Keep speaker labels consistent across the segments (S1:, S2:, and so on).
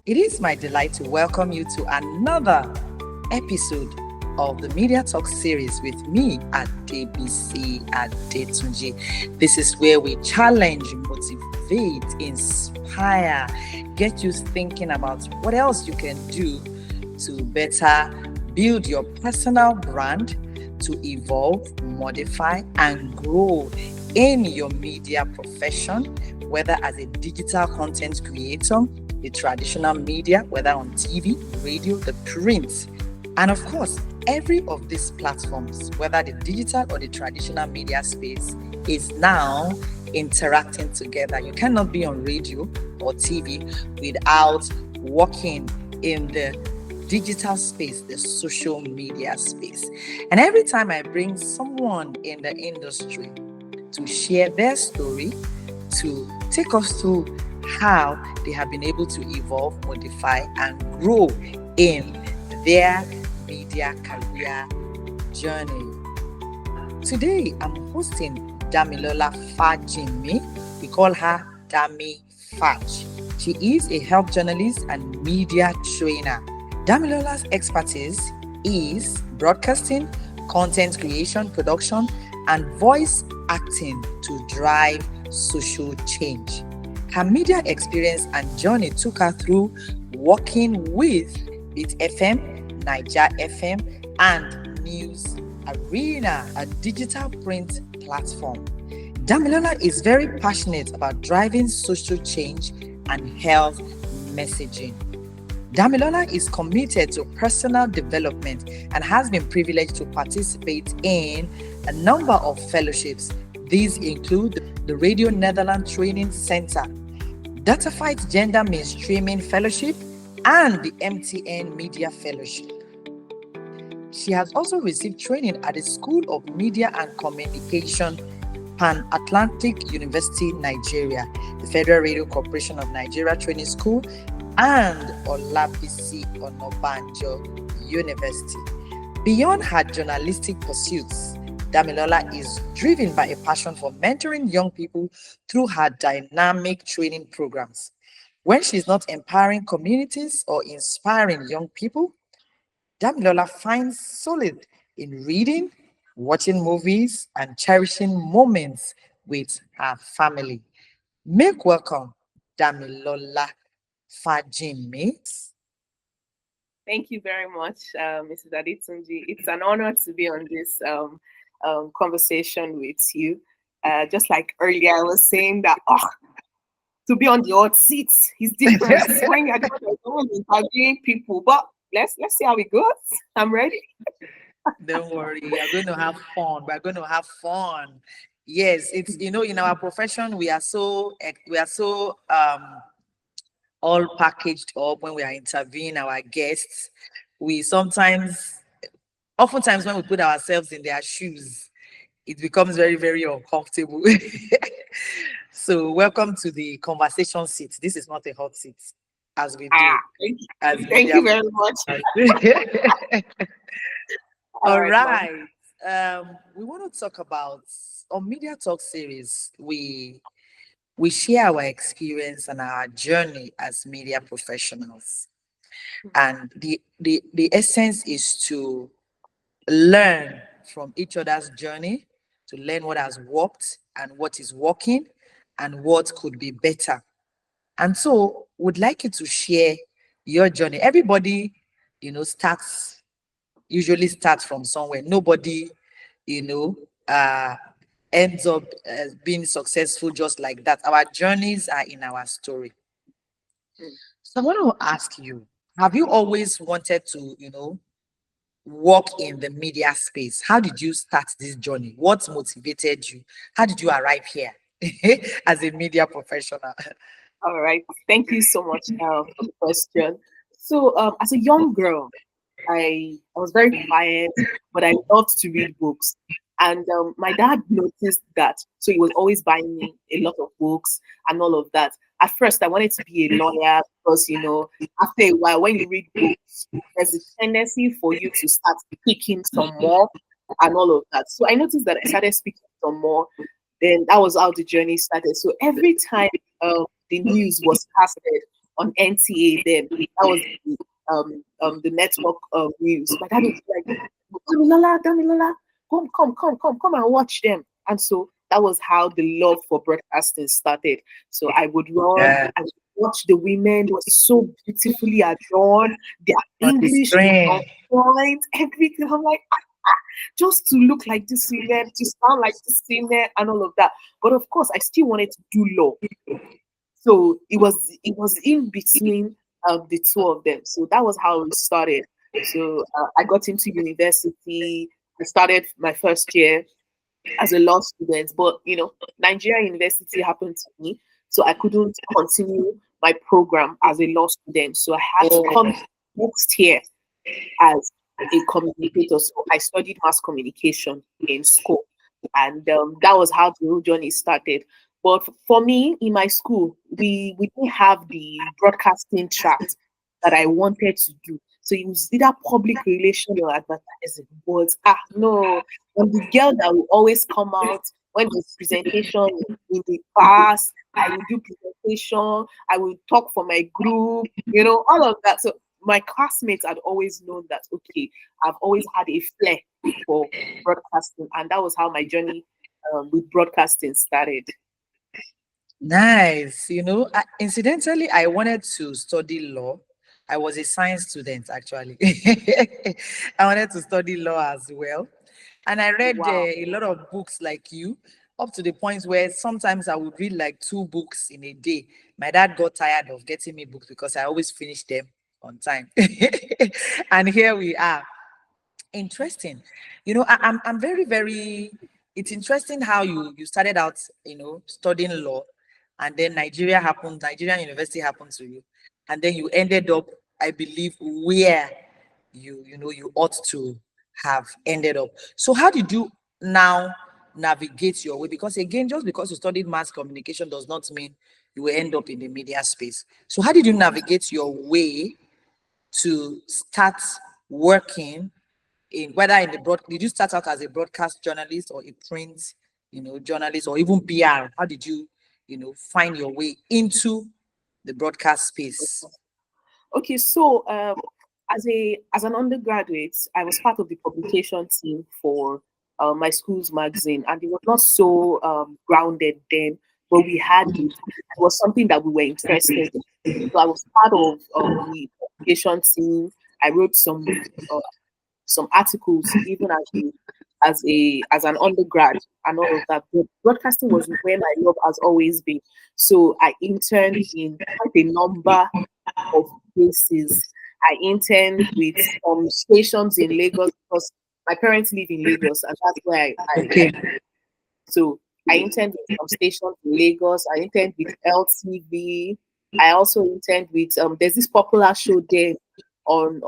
S1: It is my delight to welcome you to another episode of the Media Talk series with me at DBC at Detunji. This is where we challenge, motivate, inspire, get you thinking about what else you can do to better build your personal brand, to evolve, modify, and grow in your media profession, whether as a digital content creator, the traditional media, whether on TV, radio, the print, and of course, every of these platforms, whether the digital or the traditional media space, is now interacting together. You cannot be on radio or TV without working in the digital space, the social media space. And every time I bring someone in the industry to share their story, to take us through how they have been able to evolve, modify, and grow in their media career journey. Today, I'm hosting Damilola Fajinmi. We call her Dami Faj. She is a health journalist and media trainer. Damilola's expertise is broadcasting, content creation, production, and voice acting to drive social change. Her media experience and journey took her through working with Beat FM, Niger FM, and News Arena, a digital print platform. Damilola is very passionate about driving social change and health messaging. Damilola is committed to personal development and has been privileged to participate in a number of fellowships. These include the Radio Netherlands Training Center, Datafight Gender Mainstreaming Fellowship, and the MTN Media Fellowship. She has also received training at the School of Media and Communication, Pan-Atlantic University, Nigeria, the Federal Radio Corporation of Nigeria Training School, and Olabisi Onabanjo University. Beyond her journalistic pursuits, Damilola is driven by a passion for mentoring young people through her dynamic training programs. When she's not empowering communities or inspiring young people, Damilola finds solace in reading, watching movies, and cherishing moments with her family. Make welcome Damilola Fajinmi.
S2: Thank you very much, Mrs. Adetunji. It's an honor to be on this conversation with you. Just like earlier, I was saying that to be on the hot seats is different when you're interviewing people. But let's see how it goes. I'm ready.
S1: Don't worry, we are going to have fun. We're going to have fun. Yes, it's in our profession we are so all packaged up when we are interviewing our guests. We oftentimes when we put ourselves in their shoes, it becomes very, very uncomfortable. So welcome to the conversation seat. This is not a hot seat, as we do.
S2: Thank you very much.
S1: All right. We want to talk about on Media Talk series. We share our experience and our journey as media professionals. And the essence is to learn from each other's journey, to learn what has worked and what is working and what could be better. And so would like you to share your journey. Everybody, usually starts from somewhere. Nobody, you know, uh, ends up being successful just like that. Our journeys are in our story. So I want to ask you, have you always wanted to, work in the media space? How did you start this journey? What motivated you? How did you arrive here as a media professional?
S2: All right. Thank you so much for the question. So, as a young girl, I was very quiet, but I loved to read books. And my dad noticed that, so he was always buying me a lot of books and all of that. At first, I wanted to be a lawyer because, after a while, when you read books, there's a tendency for you to start speaking some more and all of that. So I noticed that I started speaking some more. Then that was how the journey started. So every time the news was casted, on NTA then. That was the network news. My dad would be like, Damilola, Damilola, come and watch them. And so that was how the love for broadcasting started. So I would run,
S1: Yeah.
S2: I would watch the women. They were so beautifully adorned. Their
S1: On the
S2: English on
S1: screen.
S2: point, everything. I'm like, just to look like this women, to sound like this women, and all of that. But of course, I still wanted to do law. So it was in between the two of them. So that was how it started. So I got into university. I started my first year as a law student, but Nigeria University happened to me, so I couldn't continue my program as a law student. So I had to
S1: Oh,
S2: come next year as a communicator. So I studied mass communication in school, and that was how the whole journey started. But for me, in my school, we didn't have the broadcasting tract that I wanted to do. So it was either public relation or advertising. But no, I'm the girl that will always come out when there's presentation in the class. I will do presentation. I will talk for my group. All of that. So my classmates had always known that, okay, I've always had a flair for broadcasting, and that was how my journey with broadcasting started.
S1: nice. Incidentally, I wanted to study law. I was a science student, actually. I wanted to study law as well. And I read
S2: Wow.
S1: a lot of books like you, up to the point where sometimes I would read like two books in a day. My dad got tired of getting me books because I always finished them on time. And here we are. Interesting. I'm very, very. It's interesting how you started out, studying law, and then Nigerian University happened to you, and then you ended up, I believe, where you ought to have ended up. So how did you now navigate your way? Because again, just because you studied mass communication does not mean you will end up in the media space. So how did you navigate your way to start working in, whether in the broad, did you start out as a broadcast journalist or a print, journalist, or even PR? How did you, find your way into the broadcast space?
S2: Okay, so as an undergraduate, I was part of the publication team for my school's magazine, and it was not so grounded then, but we had it. It was something that we were interested in. So I was part of the publication team. I wrote some articles even as an undergrad and all of that. But broadcasting was where my love has always been. So I interned in quite a number of places. I interned with some stations in Lagos because my parents live in Lagos, and that's where I
S1: Okay.
S2: so I interned with some stations in Lagos. I interned with LTV. I also interned with there's this popular show there on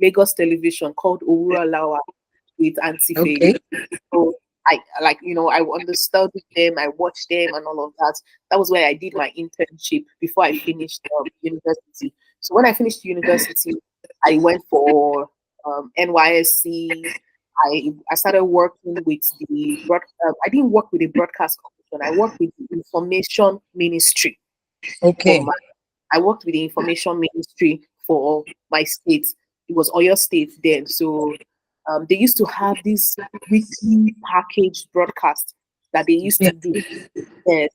S2: Lagos television called Owura Lawa with Antife.
S1: Okay.
S2: So I understood them, I watched them and all of that. That was where I did my internship before I finished university. So when I finished university, I went for NYSC. I started working with I didn't work with the broadcast commission. I worked with the information ministry for
S1: Okay.
S2: I worked with the information ministry for my state. It was Oyo State then. So they used to have this weekly packaged broadcast that they used
S1: Yeah.
S2: to do in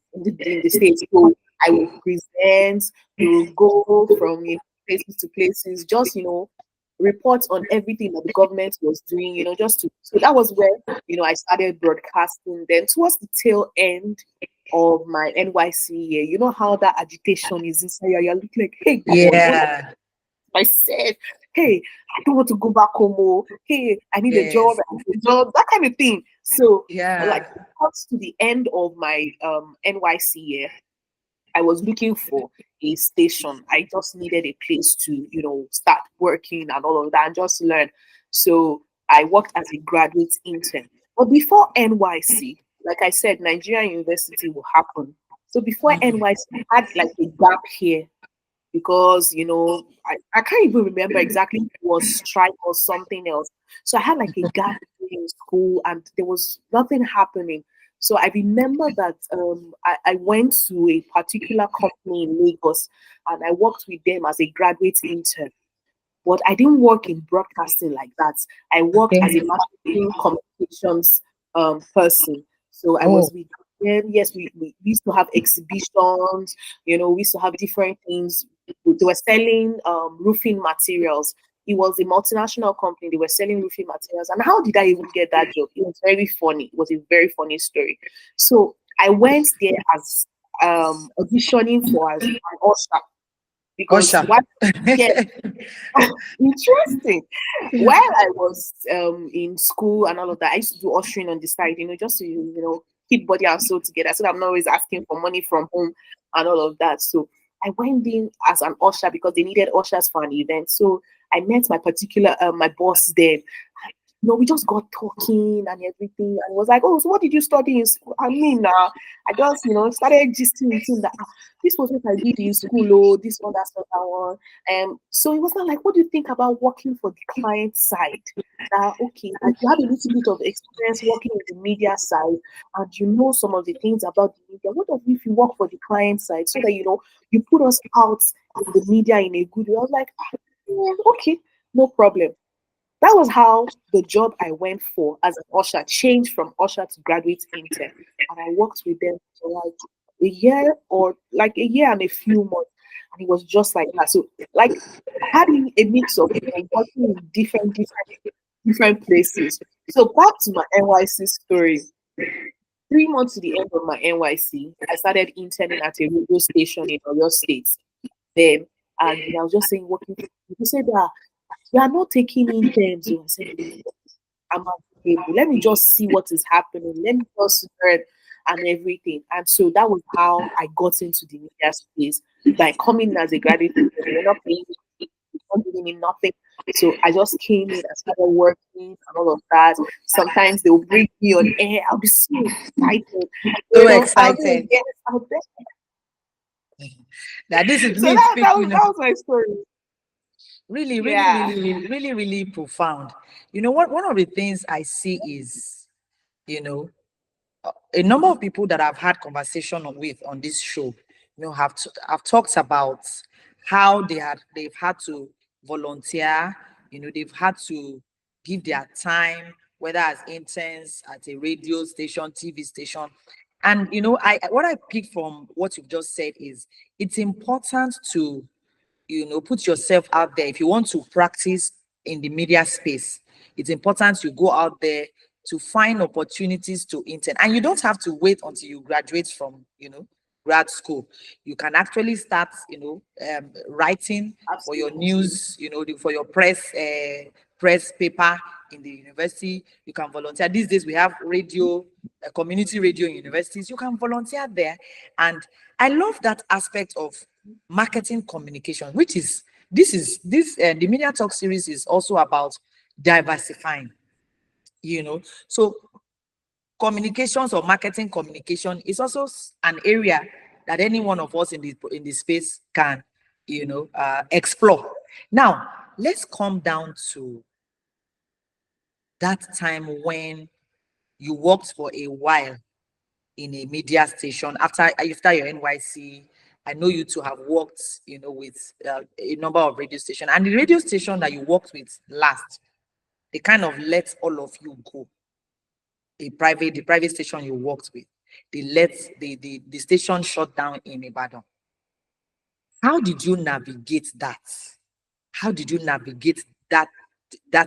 S2: the states. So I will present. We will go from places to places. Just report on everything that the government was doing. Just to so that was where I started broadcasting. Then towards the tail end of my NYC year, you know how that agitation is inside you. You're looking like, hey God, what
S1: Yeah.
S2: I said? Hey, I don't want to go back home. Oh, hey, I need a job.
S1: Yes.
S2: I need a job. That kind of thing. So, like,
S1: Yeah.
S2: it comes to the end of my NYC year, I was looking for a station. I just needed a place to, start working and all of that and just learn. So I worked as a graduate intern. But before NYC, like I said, Nigerian University will happen. So before
S1: Mm.
S2: NYC, I had like a gap here because I can't even remember exactly if it was strike or something else. So I had like a gap in school and there was nothing happening. So I remember that I went to a particular company in Lagos and I worked with them as a graduate intern. But I didn't work in broadcasting like that. I worked as a
S1: Okay.
S2: marketing communications person. So I
S1: Oh,
S2: was with them. Yes, we used to have exhibitions, we used to have different things. They were selling roofing materials. It was a multinational company. They were selling roofing materials. And how did I even get that job? It was very funny. It was a very funny story. So I went there as auditioning for as an usher because
S1: Osha.
S2: what? Yeah, interesting. While I was in school and all of that, I used to do ushering on the side, just to keep body and soul together, so that I'm not always asking for money from home and all of that. So I went in as an usher because they needed ushers for an event. So I met my boss there. No, we just got talking and everything, and was like, "Oh, so what did you study in school?" I mean, I just, started gisting with him that this was what I did in school. Oh, this one, that's what I want. So it was not like, "What do you think about working for the client side?" Okay, you have a little bit of experience working in the media side, and you know some of the things about the media. What if you work for the client side so that you put us out in the media in a good way? I was like, yeah, okay, no problem. That was how the job I went for as an usher changed from usher to graduate intern. And I worked with them for like a year and a few months. And it was just like that. So like having a mix of working in different places. So back to my NYC story. 3 months to the end of my NYC, I started interning at a radio station in Oyo State. Then and I was just saying working. People said that we are not taking interns. So I said, I'm available. Let me just see what is happening. Let me just learn and everything. And so that was how I got into the media space by coming as a graduate. They were not paying me, not giving me nothing. So I just came in and started working and all of that. Sometimes they will bring me on air. I'll be so excited.
S1: So
S2: I'll be
S1: excited
S2: yes, I'll be.
S1: that this is
S2: So
S1: me speaking.
S2: that was my story.
S1: Really, really,
S2: Yeah.
S1: really, really, really, really profound. You know what? One of the things I see is, you know, a number of people that I've had conversation with on this show, have talked about how they've had to volunteer, they've had to give their time, whether as interns at a radio station, TV station. And I what I pick from what you've just said is it's important to put yourself out there if you want to practice in the media space. It's important you go out there to find opportunities to intern, and you don't have to wait until you graduate from grad school. You can actually start writing for your
S2: Absolutely.
S1: news, for your press paper in the university. You can volunteer. These days we have radio, community radio in universities. You can volunteer there. And I love that aspect of marketing communication, which is the Media Talk series is also about diversifying. So communications or marketing communication is also an area that any one of us in the space can explore. Now let's come down to that time when you worked for a while in a media station after your NYC. I know you two have worked, with a number of radio stations, and the radio station that you worked with last, they kind of let all of you go. The private station you worked with, they let the station shut down in Ibadan. How did you navigate that? How did you navigate that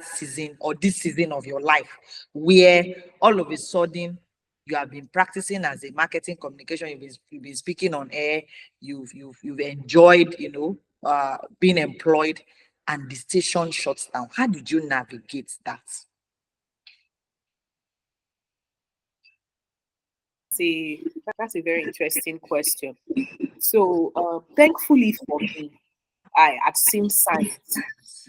S1: season or this season of your life where all of a sudden you have been practicing as a marketing communication, you've been speaking on air, you've enjoyed, being employed, and the station shuts down? How did you navigate that?
S2: See, that's a very interesting question. So, thankfully for me, I had seen signs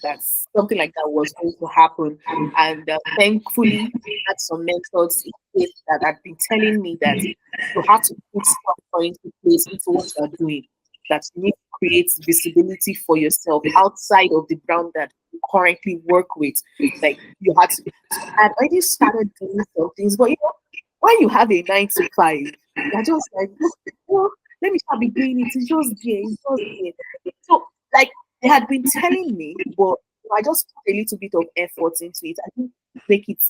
S2: that something like that was going to happen, and thankfully, I had some mentors in place that had been telling me that you have to put structure into place into what you are doing. That you need to create visibility for yourself outside of the ground that you currently work with. Like you had to. So I had already started doing some things, but when you have a 9 to 5, you're just like, oh, let me start be doing it. It's just there. It's just there. So, like, they had been telling me, but I just put a little bit of effort into it.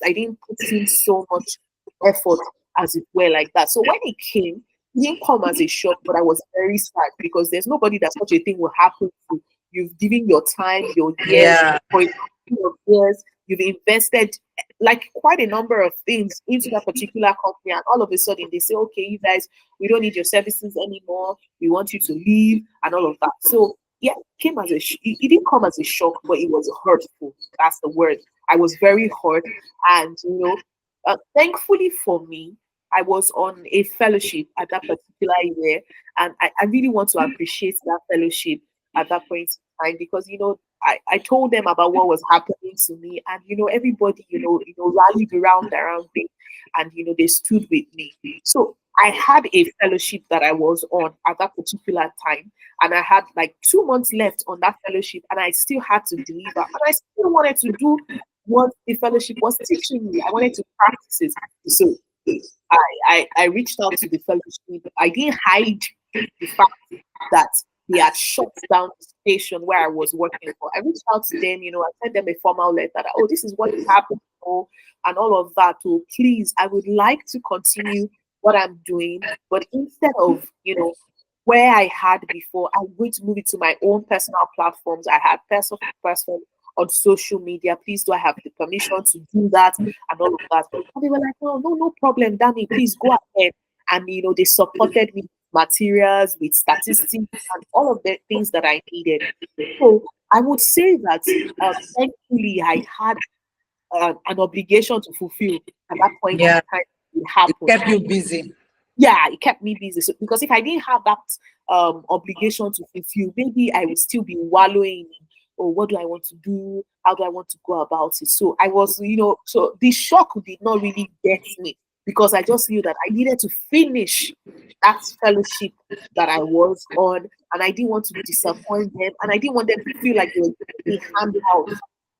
S2: I didn't put in so much effort as it were like that. So when it didn't come as a shock, but I was very sad because there's nobody that such a thing will happen to. You've given your time, your years,
S1: Yeah.
S2: for your years, you've invested like quite a number of things into that particular company, and all of a sudden they say, okay, you guys, we don't need your services anymore. We want you to leave and all of that. So yeah, it didn't come as a shock, but it was hurtful. That's the word. I was very hurt, and thankfully for me, I was on a fellowship at that particular year, and I really want to appreciate that fellowship at that point in time because I told them about what was happening to me, and everybody rallied around me, and they stood with me. So I had a fellowship that I was on at that particular time, and I had like 2 months left on that fellowship, and I still had to deliver, and I still wanted to do what the fellowship was teaching me. I wanted to practice it. So I reached out to the fellowship. I didn't hide the fact that they had shut down the station where I was working for. I reached out to them, I sent them a formal letter that, oh, this is what is happening, and all of that. Oh, please, I would like to continue what I'm doing, but instead of, where I had before, I'm going to move it to my own personal platforms. I had person to person on social media. Please, do I have the permission to do that and all of that? And they were like, no, no, no problem, Danny. Please go ahead. And they supported me with materials, with statistics, and all of the things that I needed. So I would say that thankfully I had an obligation to fulfill at that point in
S1: Yeah.
S2: time. It
S1: It
S2: happened.
S1: kept you busy.
S2: Yeah, it kept me busy. So, because if I didn't have that obligation to fulfill, maybe I would still be wallowing in, oh, what do I want to do? How do I want to go about it? So I was, so the shock did not really get me because I just knew that I needed to finish that fellowship that I was on, and I didn't want to disappoint them, and I didn't want them to feel like they were being handed out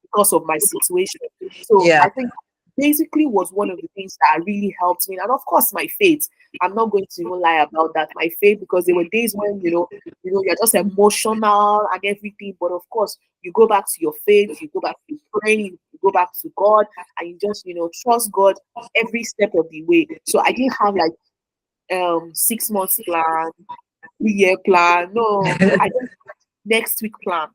S2: because of my situation. So
S1: Yeah.
S2: I think basically was one of the things that really helped me. And of course, my faith. I'm not going to even lie about that. My faith, because there were days when you're just emotional and everything. But of course, you go back to your faith, you go back to praying, you go back to God, and you just trust God every step of the way. So I didn't have like 6 months plan, 3 year plan. No, I just next week plan,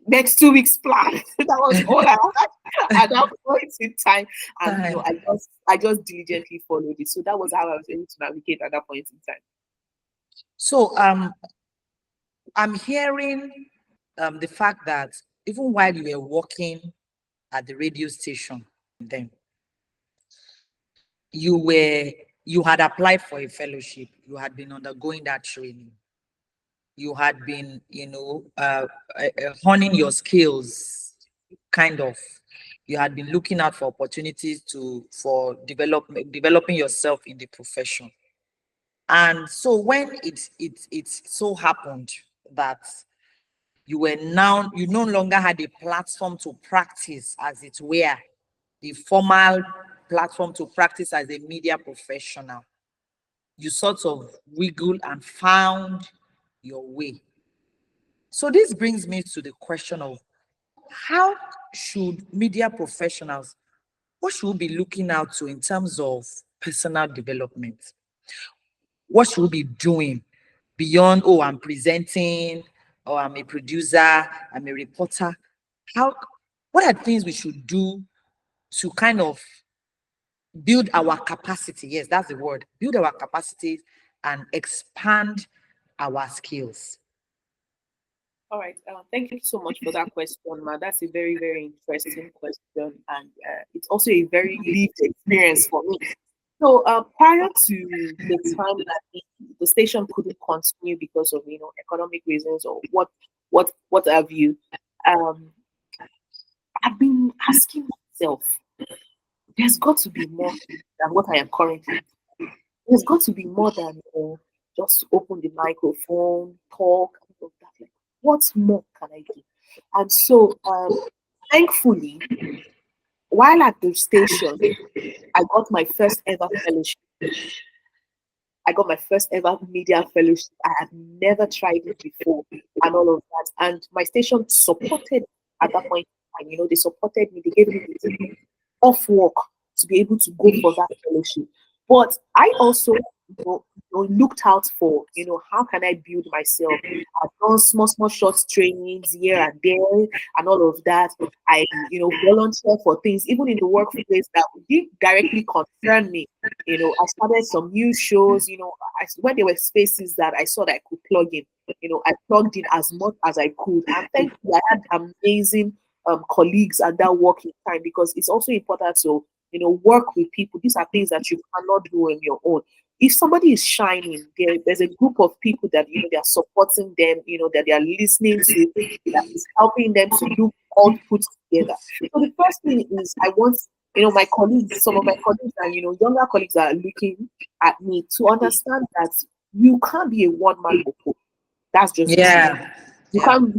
S2: next 2 weeks plan. That was all I had at that point in time. And
S1: Time.
S2: I just diligently followed it. So that was how I was able to navigate at that point in time.
S1: So I'm hearing the fact that even while you were working at the radio station, then you were you had applied for a fellowship, you had been undergoing that training, you had been honing your skills, kind of. You had been looking out for opportunities for developing yourself in the profession. And so when it so happened that you no longer had a platform to practice, as it were, the formal platform to practice as a media professional, you sort of wiggled and found your way. So this brings me to the question of how should media professionals, what should we be looking out to in terms of personal development? What should we be doing beyond, oh, I'm presenting, or I'm a producer, I'm a reporter? How, what are things we should do to kind of build our capacity? Yes, that's the word. Build our capacities and expand our skills.
S2: All right. Thank you so much for that question, Ma. That's a very, very interesting question. And it's also a very lived experience for me. So prior to the time that the station couldn't continue because of economic reasons or what have you, um, I've been asking myself, there's got to be more than what I am currently. There's got to be more than just open the microphone, talk, and all of that. Like, what more can I do? And so, thankfully, while at the station, I got my first ever fellowship. I got my first ever media fellowship. I had never tried it before and all of that. And my station supported at that point in time. They supported me. They gave me the ticket off work to be able to go for that fellowship. But I also looked out for, how can I build myself? I've done small short trainings here and there and all of that. I, volunteer for things, even in the workplace that didn't directly concern me. I started some new shows, when there were spaces that I saw that I could plug in, I plugged in as much as I could. And thankfully, I had amazing colleagues at that working time, because it's also important to, work with people. These are things that you cannot do on your own. If somebody is shining, there's a group of people that, they are supporting them, that they are listening to, that is helping them to do all put together. So the first thing is, I want, my colleagues, some of my colleagues and, younger colleagues are looking at me to understand that you can't be a one-man boko. That's just the truth.
S1: Yeah.
S2: You
S1: Yeah.
S2: can't,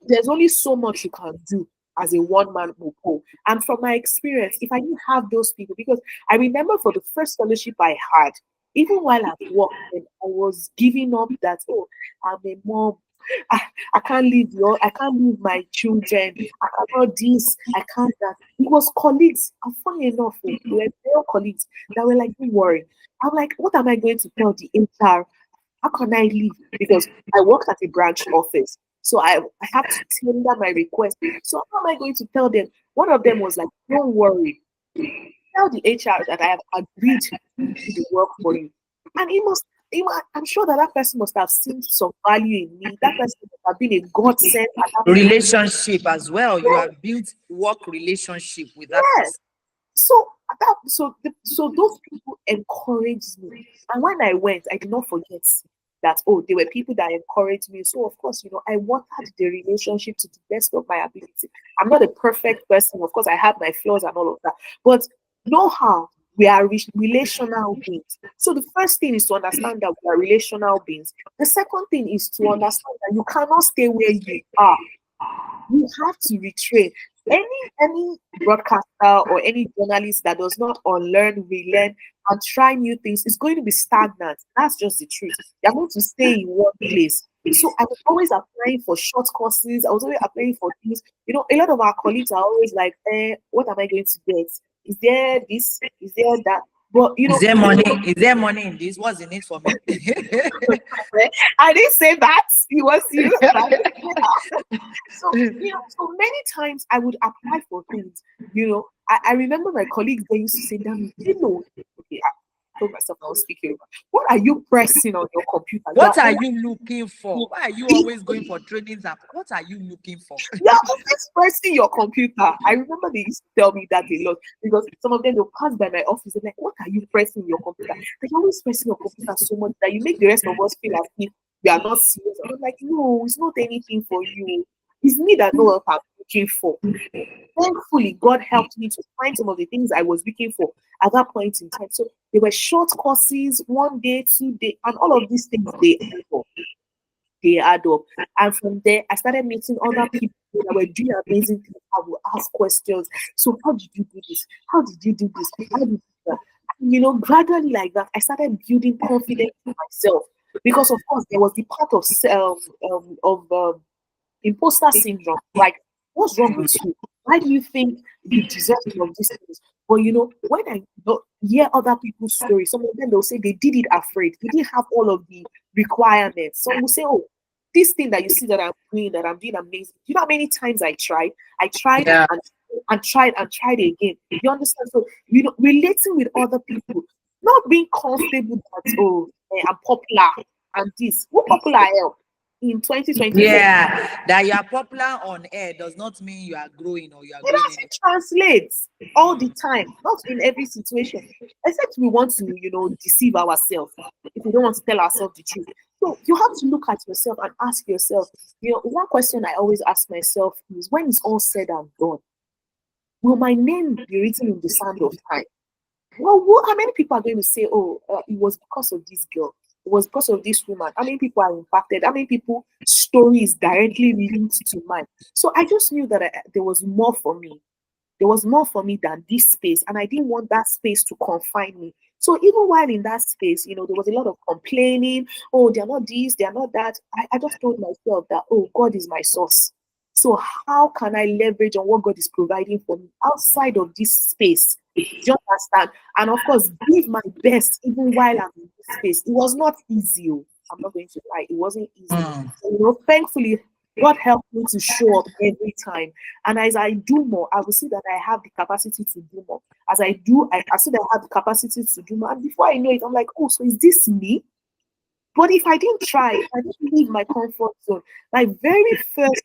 S2: there's only so much you can do as a one-man boko. And from my experience, if I didn't have those people, because I remember for the first fellowship I had, even while at work, and I was giving up that, oh, I'm a mom. I can't I can't leave my children. I cannot this, I can't that. It was colleagues, and funny enough, they were male colleagues that were like, don't worry. I'm like, what am I going to tell the HR? How can I leave? Because I worked at a branch office. So I have to tender my request. So how am I going to tell them? One of them was like, don't worry. Tell the HR that I have agreed to do the work for you. And I'm sure that that person must have seen some value in me. That person must have been a godsend at that point.
S1: Relationship as well. You have built work relationship with that
S2: Yes.
S1: person.
S2: So those people encouraged me. And when I went, I did not forget that, oh, there were people that encouraged me. So of course, I watered the relationship to the best of my ability. I'm not a perfect person. Of course, I have my flaws and all of that. But know how we are relational beings. So the first thing is to understand that we are relational beings. The second thing is to understand that you cannot stay where you are. You have to retrain. Any broadcaster or any journalist that does not unlearn, relearn, and try new things is going to be stagnant. That's just the truth. You're going to stay in one place. So I was always applying for short courses. I was always applying for things. A lot of our colleagues are always like, what am I going to get? Is there this? Is there that? But
S1: Is there money? Is there money in this? What's in it for me?
S2: I didn't say that. It was you. So so many times I would apply for things. I remember my colleagues, they used to say, "Damn, okay, I told myself I was speaking. What are you pressing on your computer?
S1: What are you looking for? Why are you always going for trainings? What are you looking for?
S2: You're always pressing your computer. I remember they used to tell me that a lot, because some of them will pass by my office and like, what are you pressing your computer? They're always pressing your computer so much that you make the rest of us feel as if we are not serious. And I'm like, no, it's not anything for you. It's me that know what I'm looking for. Thankfully, God helped me to find some of the things I was looking for at that point in time. So there were short courses, 1 day, 2 day, and all of these things they add up. And from there, I started meeting other people that were doing amazing things. I would ask questions. So, how did you do this? How did you do this? How did you do that? And, gradually like that, I started building confidence in myself. Because of course, there was the part of imposter syndrome. Like, what's wrong with you? Why do you think you deserve some of these things? But when I hear other people's stories, some of them they'll say they did it afraid. They didn't have all of the requirements. Some will say, "Oh, this thing that you see that I'm doing amazing." You know how many times I tried? I tried
S1: Yeah.
S2: and tried and tried again. You understand? So relating with other people, not being comfortable that I'm popular and this. Who popular help in 2024?
S1: Yeah, that you are popular on air does not mean you are growing or you are
S2: It
S1: growing.
S2: doesn't translate all the time, not in every situation. Except we want to, deceive ourselves if we don't want to tell ourselves the truth. So you have to look at yourself and ask yourself, one question I always ask myself is, when it's all said and done, will my name be written in the sand of time? Well, how many people are going to say, oh, it was because of this girl? It was because of this woman. How many people are impacted? How many people story is directly linked to mine? So I just knew that there was more for me. there was more for me than this space, and I didn't want that space to confine me. So even while in that space, there was a lot of complaining. Oh, they're not this, they're not that. I just told myself that, oh, God is my source. So how can I leverage on what God is providing for me outside of this space? Do you understand? And of course, give my best even while I'm in this space. It was not easy. I'm not going to lie, it wasn't easy.
S1: Mm.
S2: Thankfully, God helped me to show up every time. And as I do more, I will see that I have the capacity to do more. As I do, I see that I have the capacity to do more. And before I know it, I'm like, oh, so is this me? But if I didn't try, if I didn't leave my comfort zone, my very first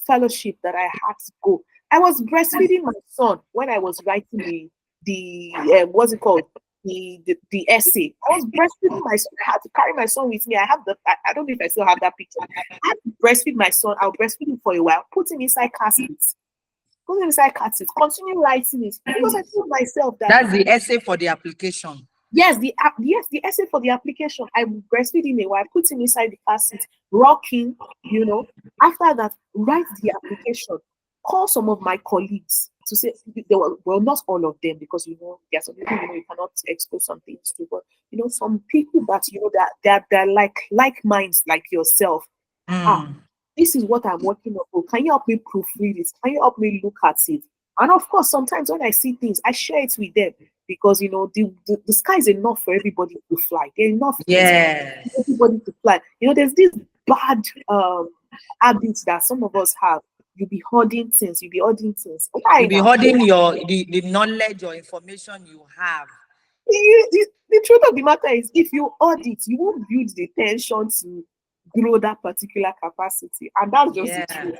S2: fellowship that I had to go, I was breastfeeding my son when I was writing the what's it called, the essay. I was breastfeeding my son. I had to carry my son with me. I don't know if I still have that picture. I had to breastfeed my son. I'll breastfeed him for a while, put him inside caskets, continue writing it, because I told myself that
S1: That's the essay for the application.
S2: yes, the essay for the application. I breastfeed him a while, put him inside the car seat, rocking. After that, write the application. Call some of my colleagues to say they were, well, not all of them, because there are some people you cannot expose some things to, but some people that that they're like minds like yourself.
S1: Mm.
S2: This is what I'm working on. Can you help me proofread it? Can you help me look at it? And of course, sometimes when I see things, I share it with them, because the sky is enough for everybody to fly. There's enough things
S1: Yes.
S2: for everybody to fly. There's this bad habits that some of us have. You'll be hoarding things. Why
S1: You'll be
S2: now?
S1: holding the knowledge or information you have.
S2: The truth of the matter is, if you audit, you won't build the tension to grow that particular capacity, and that's just the
S1: Yeah.
S2: truth.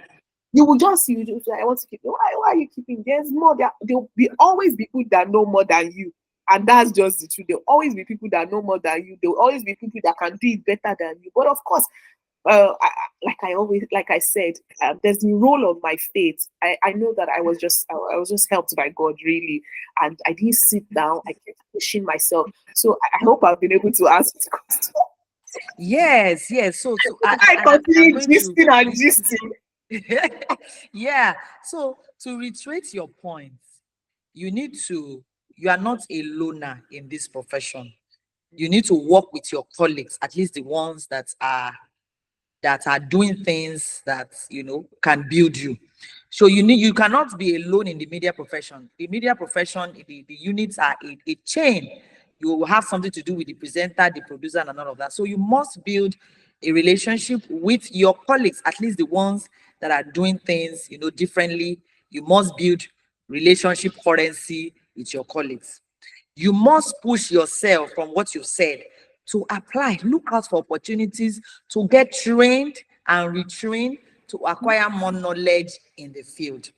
S2: You will just see, I want to keep. Why are you keeping? There's more. There'll be always be people that know more than you, and that's just the truth. There'll always be people that know more than you. There'll always be people that can do it better than you. But of course, like I said, there's the role of my faith. I know that I was just helped by God, really, and I didn't sit down. I kept pushing myself. So I hope I've been able to answer the question.
S1: Yes. So
S2: I
S1: I'm
S2: continue
S1: going to.
S2: gisting and gisting.
S1: Yeah. So to reiterate your point, you are not a loner in this profession. You need to work with your colleagues, at least the ones that are doing things that can build you. So you cannot be alone in the media profession. The media profession, the units are a chain. You will have something to do with the presenter, the producer, and all of that. So you must build a relationship with your colleagues, at least the ones that are doing things differently. You must build relationship currency with your colleagues. You must push yourself from what you said to apply. Look out for opportunities to get trained and retrained to acquire more knowledge in the field.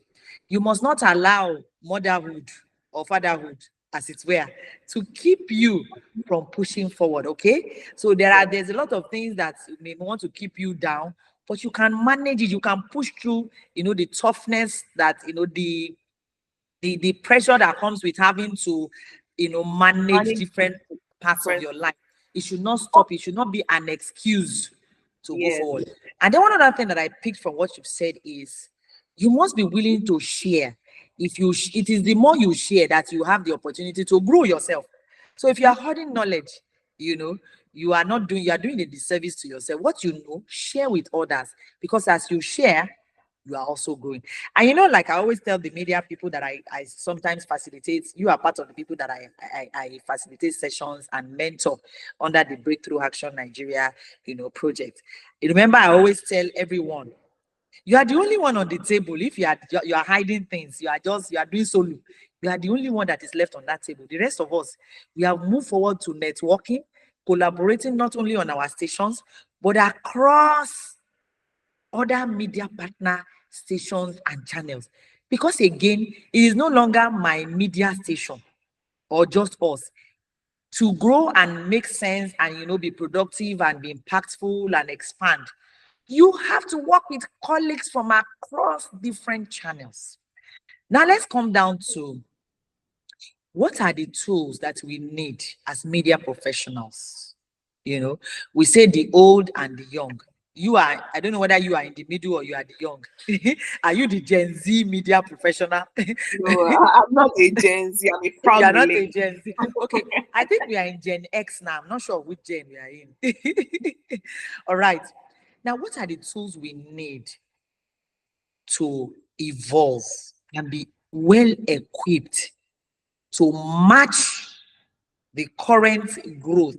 S1: You must not allow motherhood or fatherhood, as it were, to keep you from pushing forward. Okay. So there's a lot of things that may want to keep you down, but you can manage it. You can push through, the toughness that, the pressure that comes with having to manage
S2: Manage
S1: different parts of
S2: different.
S1: your life. It should not stop. It should not be an excuse to go
S2: Yes,
S1: forward. And then one other thing that I picked from what you've said is you must be willing to share. It is the more you share that you have the opportunity to grow yourself. So if you are hoarding knowledge, you know you are doing a disservice to yourself. What you know, share with others, because as you share, you are also growing. And like I always tell the media people that I sometimes facilitate, you are part of the people that I facilitate sessions and mentor under the Breakthrough Action Nigeria, project. You remember, I always tell everyone, you are the only one on the table. If you are hiding things, you are doing solo. You are the only one that is left on that table. The rest of us, we have moved forward to networking, collaborating not only on our stations, but across other media partner stations and channels. Because again, it is no longer my media station or just us. To grow and make sense and be productive and be impactful and expand, you have to work with colleagues from across different channels. Now let's come down to what are the tools that we need as media professionals. We say the old and the young. You are, I don't know whether you are in the middle or you are the young. Are you the Gen Z media professional?
S2: No, I'm not a Gen Z. I'm a
S1: You
S2: proud
S1: are not a
S2: millennial.
S1: Gen Z. Okay, I think we are in Gen X now. I'm not sure which gen we are in. All right. Now, what are the tools we need to evolve and be well equipped to match the current growth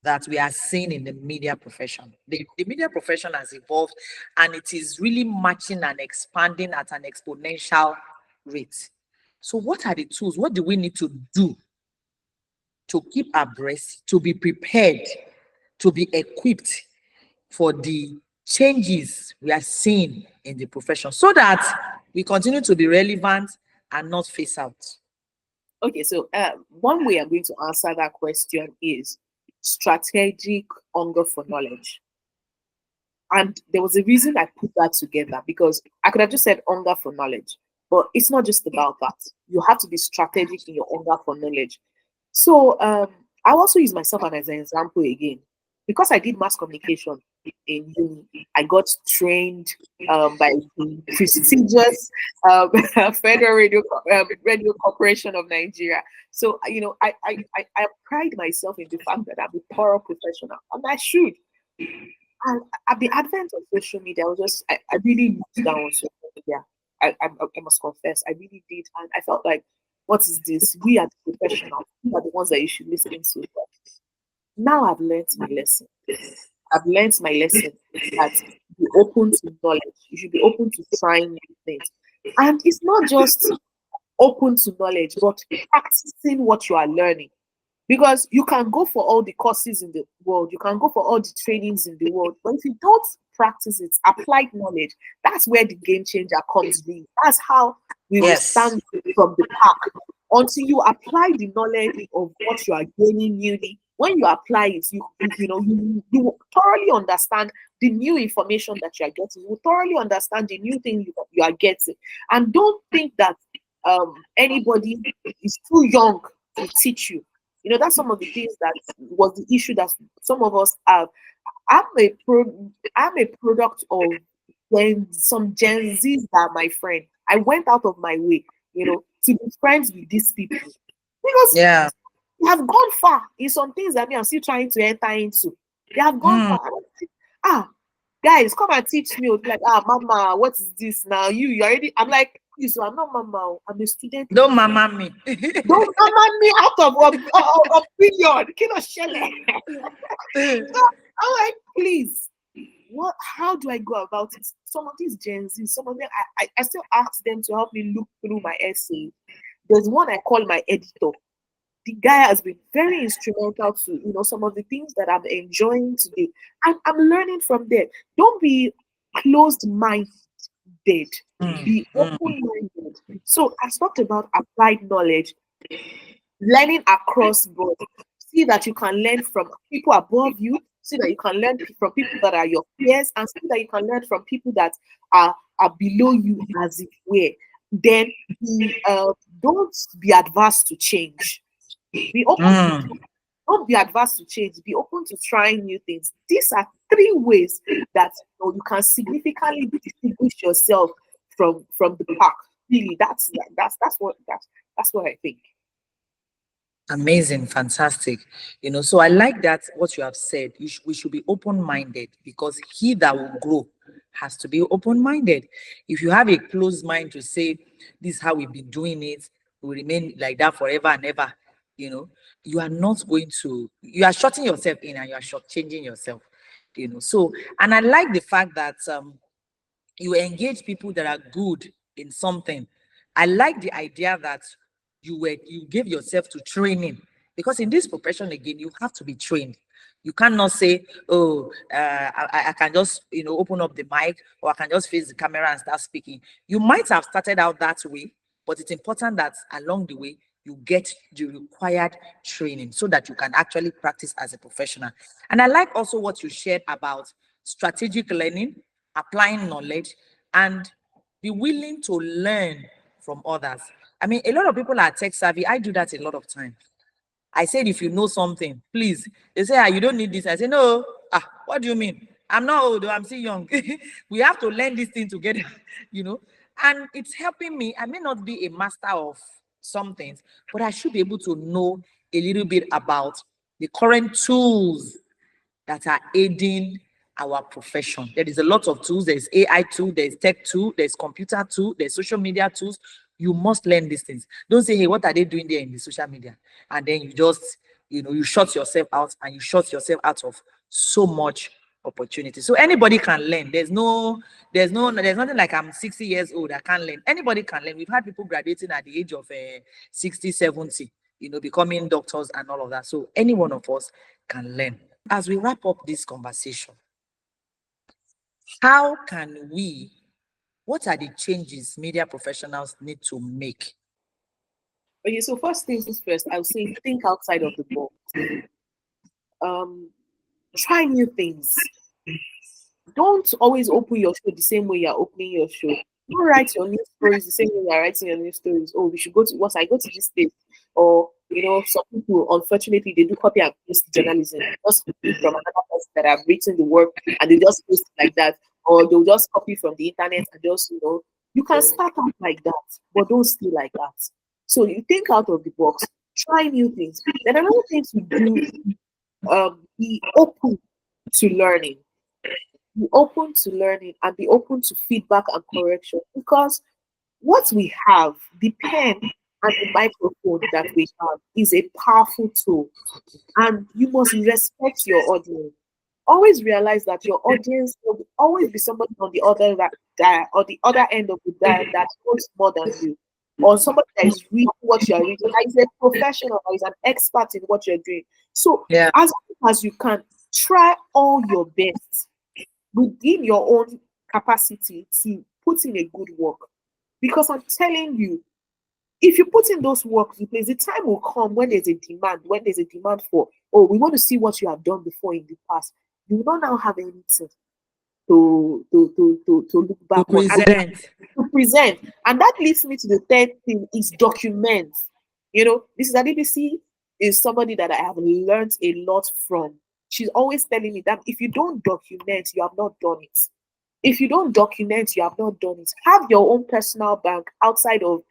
S1: that we are seeing in the media profession? The media profession has evolved and it is really matching and expanding at an exponential rate. So, what are the tools? What do we need to do to keep abreast, to be prepared, to be equipped for the changes we are seeing in the profession so that we continue to be relevant and not face out?
S2: Okay, so one way I'm going to answer that question is strategic hunger for knowledge. And there was a reason I put that together because I could have just said hunger for knowledge, but it's not just about that. You have to be strategic in your hunger for knowledge. So I also use myself as an example again. Because I did mass communication in uni, I got trained by the prestigious um, Federal Radio Corporation of Nigeria. So I pride myself in the fact that I'm a thorough professional, and I should. And at the advent of social media, I really looked down on social media. I must confess, I really did. And I felt like, what is this? We are the professionals. We are the ones that you should listen to. But now I've learned my lesson. I've learned my lesson that be open to knowledge. You should be open to trying new things. And it's not just open to knowledge, but practicing what you are learning. Because you can go for all the courses in the world, you can go for all the trainings in the world, but if you don't practice it, applied knowledge, that's where the game changer comes in. That's how we will
S1: Yes.
S2: stand from the pack. Until you apply the knowledge of what you are gaining newly, when you apply it, you will thoroughly understand the new information that you are getting. You will thoroughly understand the new thing you are getting. And don't think that anybody is too young to teach you. That's some of the things that was the issue that some of us have. I'm a I'm a product of when some Gen Zs that are my friend. I went out of my way, to be friends with these people because
S1: Yeah.
S2: they have gone far in some things that me I'm still trying to enter into. They have gone
S1: Hmm.
S2: far. And I'm like, guys, come and teach me. Be like, mama, what is this now? You already. I'm like, please, I'm not mama. I'm a student of
S1: Don't
S2: the
S1: mama me.
S2: don't command me out of opinion. Kilo shele. So I'm like, please, what? How do I go about it? Some of these Gen Z, some of them, I still ask them to help me look through my essay. There's one I call my editor. The guy has been very instrumental to some of the things that I'm enjoying today, and I'm learning from there. Don't be closed minded. Be open minded. So I talked about applied knowledge, learning across board. See that you can learn from people above you. See that you can learn from people that are your peers, and see that you can learn from people that are below you, as it were. Then don't be adverse to change. Be open to
S1: Mm.
S2: don't be adverse to change. Be open to trying new things. These are three ways that you can significantly distinguish yourself from the pack. Really, that's what I think.
S1: Amazing, fantastic. So I like that what you have said. We should be open-minded because he that will grow has to be open-minded. If you have a closed mind to say this is how we've been doing it, we remain like that forever and ever, you are not going to, you are shutting yourself in and you are short-changing yourself. So, and I like the fact that you engage people that are good in something. I like the idea that you give yourself to training, because in this profession again you have to be trained. You cannot say, oh, I can just open up the mic, or I can just face the camera and start speaking. You might have started out that way, but it's important that along the way you get the required training so that you can actually practice as a professional. And I like also what you shared about strategic learning, applying knowledge, and be willing to learn from others. I mean, a lot of people are tech savvy. I do that a lot of time. I said, if you know something, please. They say, you don't need this. I say, no. What do you mean? I'm not old, I'm still young. We have to learn this thing together, you know. And it's helping me. I may not be a master of some things, but I should be able to know a little bit about the current tools that are aiding our profession. There is a lot of tools. There's AI tool, there's tech tool, there's computer tool, there's social media tools. You must learn these things. Don't say, hey, what are they doing there in the social media? And then you just, you shut yourself out, and you shut yourself out of so much opportunity. So anybody can learn. There's nothing like I'm 60 years old, I can't learn. Anybody can learn. We've had people graduating at the age of 60, 70, becoming doctors and all of that. So any one of us can learn. As we wrap up this conversation, how can what are the changes media professionals need to make?
S2: Okay, so first things is first, I would say think outside of the box. Try new things. Don't always open your show the same way you're opening your show. Don't write your news stories the same way you're writing your news stories. Oh, we should go to once I go to this place. Or, some people, unfortunately, they do copy and paste journalism. Just copy from another person that have written the work and they just paste it like that. Or they'll just copy from the internet and just, you can start out like that, but don't stay like that. So you think out of the box, try new things. Then another thing to do, be open to learning. Be open to learning and be open to feedback and correction, because what we have, the pen and the microphone that we have, is a powerful tool, and you must respect your audience. Always realize that your audience will always be somebody on the other or the other end of the dial that knows more than you, or somebody that is reading what you're reading, that is a professional, that is an expert in what you're doing. So
S1: Yeah.
S2: as much as you can, try all your best within your own capacity to put in a good work. Because I'm telling you, if you put in those work in place, the time will come when there's a demand for, oh, we want to see what you have done before in the past. You will not now have anything to look
S1: To
S2: back on and
S1: present.
S2: to present. And that leads me to the third thing is document. This is DBC is somebody that I have learned a lot from. She's always telling me that if you don't document, you have not done it. If you don't document, you have not done it. Have your own personal bank outside of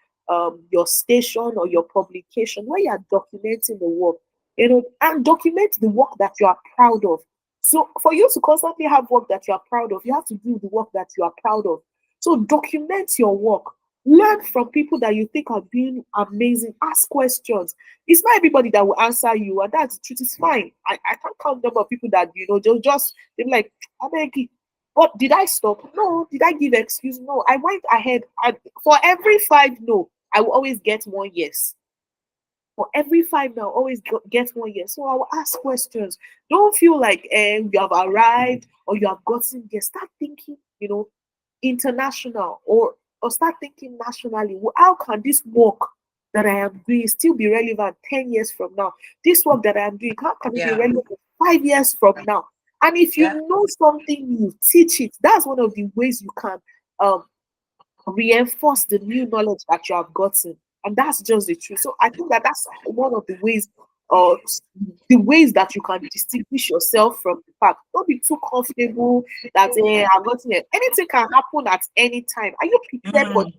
S2: your station or your publication where you are documenting the work, and document the work that you are proud of. So for you to constantly have work that you are proud of, you have to do the work that you are proud of. So document your work. Learn from people that you think are being amazing. Ask questions. It's not everybody that will answer you, and that's the truth. It's fine. I can't count the number of people that they'll be like, I beg you. But did I stop? No. Did I give excuse? No. I went ahead. For every 5 no, I will always get 1 yes. For every 5 no, always get 1 yes. So I will ask questions. Don't feel like you have arrived or you have gotten there. Start thinking, international, or start thinking nationally. Well, how can this work that I am doing still be relevant 10 years from now? This work that I am doing, how can it be
S1: Yeah.
S2: relevant 5 years from now? And if you
S1: Yeah.
S2: know something new, teach it. That's one of the ways you can um, reinforce the new knowledge that you have gotten. And that's just the truth. So I think that that's one of the ways that you can distinguish yourself from the pack. Don't be too comfortable that I'm not here. Anything can happen at any time. Are you prepared for
S1: Mm.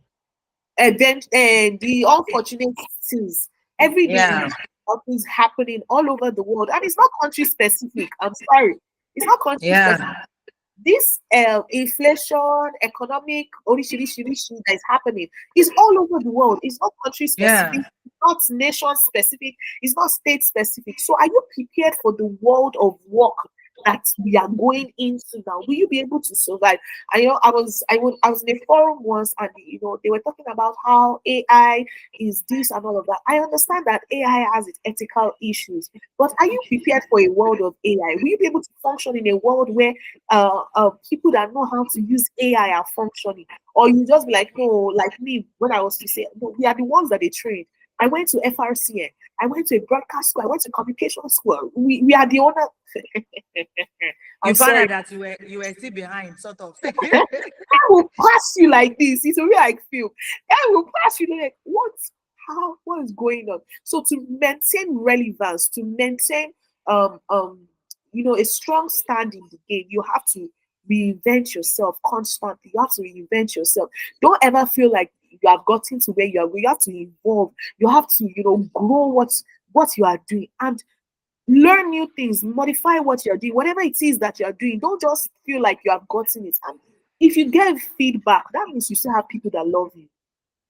S2: event and the unfortunate things every day?
S1: Yeah.
S2: Things happening all over the world, and it's not country specific. I'm sorry, it's not country specific.
S1: Yeah.
S2: This inflation, economic orishirishi that is happening is all over the world. It's not country
S1: Yeah.
S2: specific, it's not nation specific, it's not state specific. So are you prepared for the world of work that we are going into now? Will you be able to survive? I was in a forum once, and they were talking about how AI is this and all of that. I understand that AI has its ethical issues, but are you prepared for a world of AI? Will you be able to function in a world where people that know how to use AI are functioning? Or you just be like, no, like me, when I was to say, no, we are the ones that they trained. I went to FRCN, I went to a broadcast school, I went to communication school. We are the owner.
S1: You
S2: I'm
S1: found out
S2: sorry.
S1: that you were still behind, sort of.
S2: I will pass you like this. It's a way I feel. I will pass you like what is going on? So to maintain relevance, to maintain um um a strong stand in the game, you have to reinvent yourself constantly. You have to reinvent yourself. Don't ever feel like you have gotten to where you are. You have to evolve. You have to, grow what you are doing and learn new things, modify what you're doing, whatever it is that you're doing. Don't just feel like you have gotten it. And if you get feedback, that means you still have people that love you.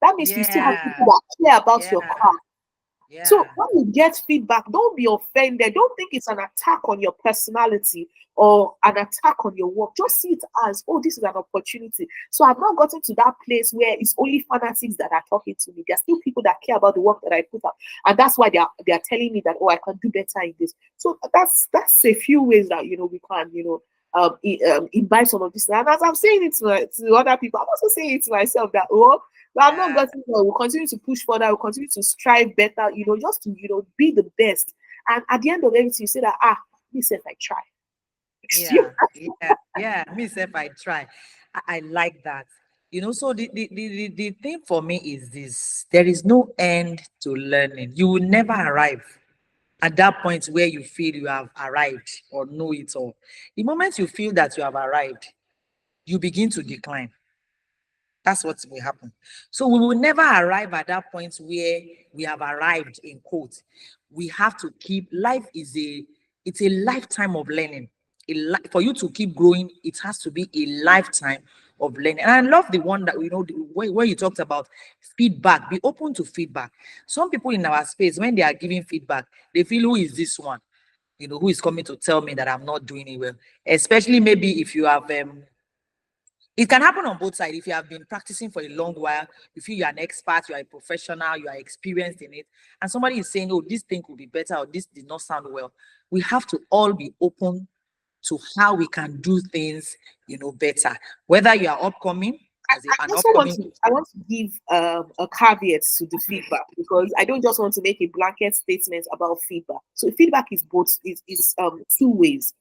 S2: That means you still have people
S1: Yeah.
S2: that care about your
S1: Yeah.
S2: craft. So
S1: Yeah.
S2: when you get feedback, don't be offended. Don't think it's an attack on your personality or an attack on your work. Just see it as, oh, this is an opportunity. So I've not gotten to that place where it's only fanatics that are talking to me. There are still people that care about the work that I put out, and that's why they are telling me that, oh, I can do better in this. So that's a few ways that we can imbibe some of this. And as I'm saying it to other people, I'm also saying it to myself that, oh, but I've not
S1: Yeah.
S2: gotten there. We'll continue to push further. We'll continue to strive better, just to, be the best. And at the end of everything, you say that, me if I try.
S1: Yeah. Yeah. Yeah. Me self, I try. I like that. So the thing for me is this: there is no end to learning. You will never arrive at that point where you feel you have arrived or know it all. The moment you feel that you have arrived, you begin to decline. That's what will happen. So we will never arrive at that point where we have arrived in quote. We have to keep life is it's a lifetime of learning. For you to keep growing, it has to be a lifetime of learning. And I love the one that where you talked about feedback. Be open to feedback. Some people in our space, when they are giving feedback, they feel, who is this one? Who is coming to tell me that I'm not doing it well? Especially maybe if you have it can happen on both sides. If you have been practicing for a long while, you feel you're an expert, you are a professional, you are experienced in it, and somebody is saying, oh, this thing could be better or this did not sound well. We have to all be open to how we can do things, better. Whether you are upcoming as
S2: I
S1: an
S2: also want
S1: upcoming,
S2: to I want to give a caveat to the feedback, because I don't just want to make a blanket statement about feedback. So feedback is both is two ways.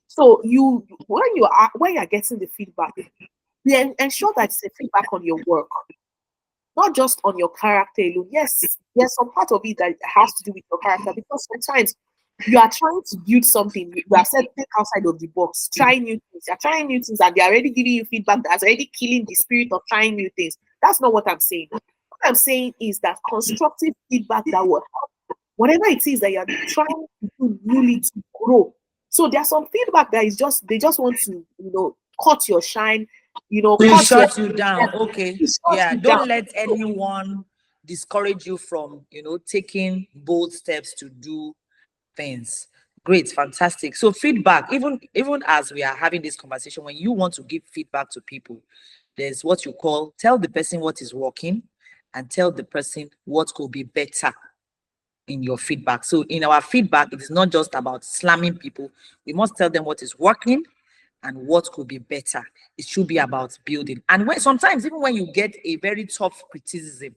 S2: So when you're getting the feedback, ensure that it's a feedback on your work, not just on your character alone. Yes, there's some part of it that has to do with your character, because sometimes you are trying to build something, you are set think outside of the box, try new things, you're trying new things, and they're already giving you feedback that's already killing the spirit of trying new things. That's not what I'm saying. What I'm saying is that constructive feedback that will help whatever it is that you're trying to do newly to grow. So there's some feedback that is just they just want to, cut your shine,
S1: to
S2: cut your
S1: shut you down. Okay.
S2: to shut
S1: Yeah.
S2: you down.
S1: Don't let anyone discourage you from, taking bold steps to do things. Great, fantastic. So feedback, even as we are having this conversation, when you want to give feedback to people, there's what you call tell the person what is working and tell the person what could be better in your feedback. So in our feedback, it is not just about slamming people. We must tell them what is working and what could be better. It should be about building. And when sometimes even when you get a very tough criticism,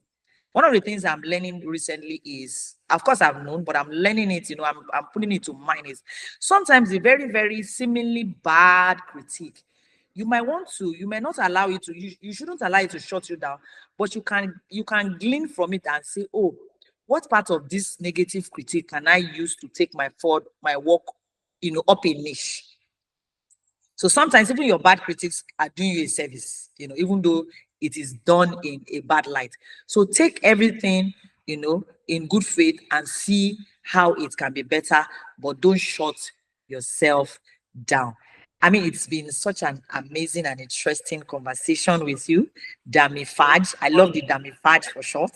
S1: one of the things I'm learning recently is, of course, I've known, but I'm learning it, I'm putting it to mind is sometimes a very, very seemingly bad critique. You may not allow it to, you shouldn't allow it to shut you down, but you can glean from it and say, oh, what part of this negative critique can I use to take my work, up a niche? So sometimes even your bad critics are doing you a service, even though it is done in a bad light. So take everything, in good faith and see how it can be better, but don't shut yourself down. I mean, it's been such an amazing and interesting conversation with you, Dami Faj. I love the Dami Faj for short.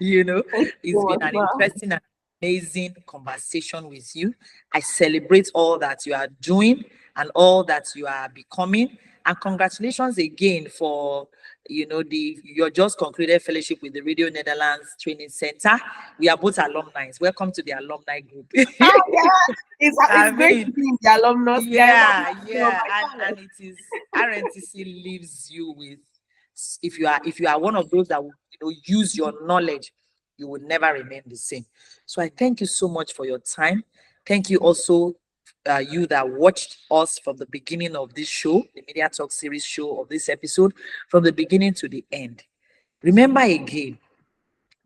S1: you know,
S2: Thank you
S1: it's
S2: so
S1: been
S2: much,
S1: an
S2: ma.
S1: interesting and amazing conversation with you. I celebrate all that you are doing and all that you are becoming. And congratulations again for the your just concluded fellowship with the Radio Netherlands Training Center. We are both alumni. Welcome to the alumni group.
S2: Yeah, it's
S1: I
S2: great to
S1: mean,
S2: be in the alumnus. The
S1: yeah,
S2: alumnus,
S1: yeah,
S2: my
S1: and
S2: channel.
S1: it is RNTC leaves you with if you are one of those that will use your knowledge, you will never remain the same. So I thank you so much for your time. Thank you also, you that watched us from the beginning of this show, the Media Talk series show of this episode, from the beginning to the end. Remember again,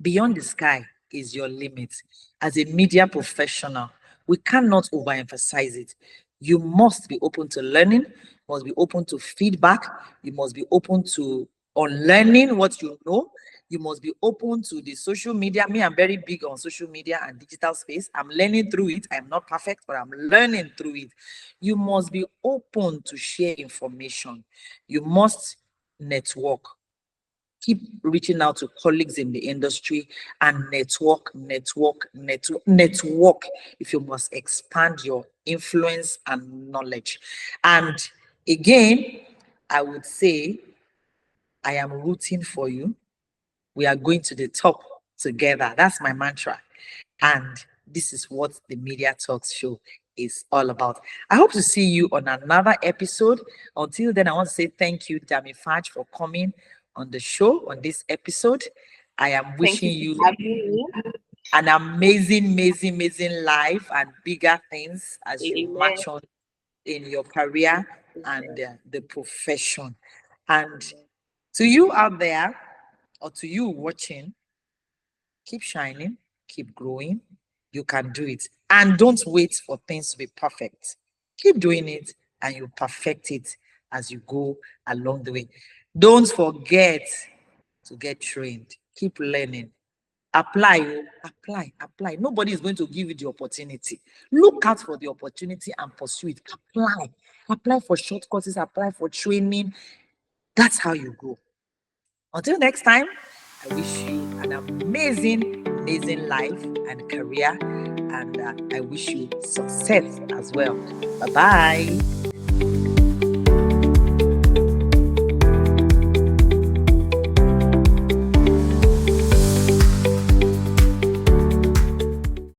S1: beyond the sky is your limit. As a media professional, We cannot overemphasize it. You must be open to learning, must be open to feedback, you must be open to unlearning what you know. You must be open to the social media. Me, I'm very big on social media and digital space. I'm learning through it. I'm not perfect, but I'm learning through it. You must be open to share information. You must network. Keep reaching out to colleagues in the industry and network if you must expand your influence and knowledge. And again, I would say I am rooting for you. We are going to the top together. That's my mantra. And this is what the Media Talks show is all about. I hope to see you on another episode. Until then, I want to say thank you, Dami Faj, for coming on the show on this episode. I am
S2: Thank you
S1: wishing
S2: for
S1: you
S2: having me.
S1: an amazing life and bigger things as you
S2: Amen.
S1: march on in your career and
S2: Amen.
S1: the profession. And to you out there, or to you watching, keep shining, keep growing. You can do it. And don't wait for things to be perfect. Keep doing it and you perfect it as you go along the way. Don't forget to get trained. Keep learning. Apply, apply. Nobody is going to give you the opportunity. Look out for the opportunity and pursue it. Apply for short courses, apply for training. That's how you grow. Until next time, I wish you an amazing life and career, and I wish you success as well. Bye bye.